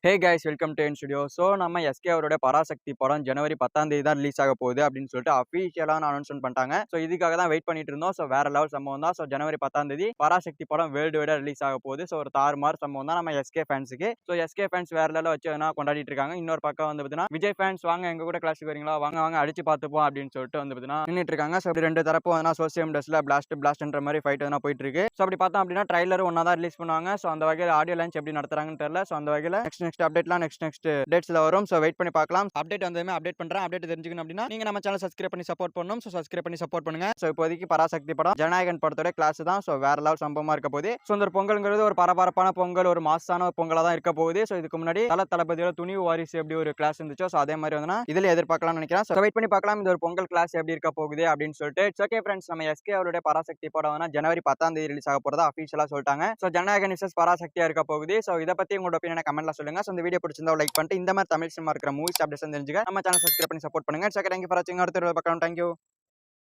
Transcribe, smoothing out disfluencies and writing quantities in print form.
Hey guys welcome to N studio. So நம்ம SK அவருடைய பராசக்தி படம் ஜனவரி 10ஆம் தேதி தான் ரிலீஸ் ஆக போகுது அப்படின்னு சொல்லிட்டு அஃபீஷியலான அனௌன்ஸ்மெண்ட் பண்ணிட்டாங்க. ஸோ இதுக்காக தான் வெயிட் பண்ணிட்டு இருந்தோம். ஸோ வேற லெவல் சம்பவம் தான். ஸோ ஜனவரி 10ஆம் தேதி பராசக்தி படம் வேர்ல்டு வைடா ரிலீஸ் ஆக போகுது. ஸோ ஒரு தாறுமாறு சம்பவம் தான் நம்ம எஸ்கே ஃபேன்ஸுக்கு. ஸோ எஸ்கே ஃபேன்ஸ் வேற லெவலில் வச்சு கொண்டாடிட்டு இருக்காங்க. இன்னொரு பக்கம் வந்து பார்த்தீங்கன்னா விஜய் ஃபேன்ஸ் வாங்க எங்க கூட கிளாஸுக்கு வரீங்களா, வாங்க வாங்க அடிச்சு பார்த்துப்போம் அப்படின்னு சொல்லிட்டு வந்து பார்த்தீங்கன்னா நின்றுட்டு இருக்காங்க. ஸோ ரெண்டு தரப்பு வந்து சோசியம் டெஸ்ட்ல பிளாஸ்ட்ன்ற மாதிரி ஃபைட் வந்து போயிட்டு இருக்கு. ஸோ அப்படி பார்த்தோம் அப்படின்னா ட்ரைலர் ஒன்னா தான் ரிலீஸ் பண்ணுவாங்க. ஸோ அந்த வகையில் ஆடியோ லான்ச் எப்படி நடத்துறாங்கன்னு தெரியல. ஸோ அந்த வகையில் நெக்ஸ்ட் அப்டேட்லாம் நெக்ஸ்ட் டேட்ஸ்ல வரும். சோ வெயிட் பண்ணி பார்க்கலாம். அப்டேட் வந்ததுமே அப்டேட் பண்றேன். அப்டேட் தெரிஞ்சுக்கணும் அப்படின்னா நீங்க நம்ம சேனல் சப்ஸ்கிரைப் பண்ணி சப்போர்ட் பண்ணணும். சோ சப்ஸ்கிரைப் பண்ணி சப்போர்ட் பண்ணுங்க. சோ இப்போதைக்கு பராசக்தி படம் ஜனநாயகன் படத்தோட கிளாஸ் தான். சோ வேற லெவல் சம்பவமா இருக்க போகுது. சோ இந்த பொங்கல்ங்கிறது ஒரு பரபரப்பான பொங்கல், ஒரு மாசான ஒரு பொங்கலா தான் இருக்க போகுது. சோ இதுக்கு முன்னாடி தளபதியோட துணிவு வாரிசு எப்படி ஒரு கிளாஸ் இருந்துச்சோ சோ அதே மாதிரி வந்து இதுல எதிர்பார்க்கலாம்னு நினைக்கிறேன். சோ வெயிட் பண்ணி பார்க்கலாம் இந்த ஒரு பொங்கல் கிளாஸ் எப்படி இருக்க போகுது அப்படின்னு சொல்லிட்டு. ஓகே ஃப்ரெண்ட்ஸ், நம்ம எஸ்கே அவருடைய பராசக்தி படம் ஜனவரி 10ஆம் தேதி ரிலீஸ் ஆக போறதா அஃபீஷியலா சொல்லிட்டாங்க. சோ ஜனநாயகன் விசஸ் பராசக்தியா இருக்க போகுது. சோ இத பத்தி உங்களோட ஒப்பீனியனை கமெண்ட்ல சொல்லுங்க. சோ இந்த வீடியோ பிடிச்சிருந்தா லைக் பண்ணிட்டு இந்த மாதிரி தமிழ் சினிமா இருக்கிற மூவிஸ் அப்டேட்ஸ் தெரிஞ்சுக்க நம்ம சேனல் சப்ஸ்கிரைப் பண்ணி சப்போர்ட் பண்ணுங்க. தேங்க்யூ ஃபார் வாட்சிங். அடுத்த வீடியோல பார்க்கலாம். தேங்க்யூ.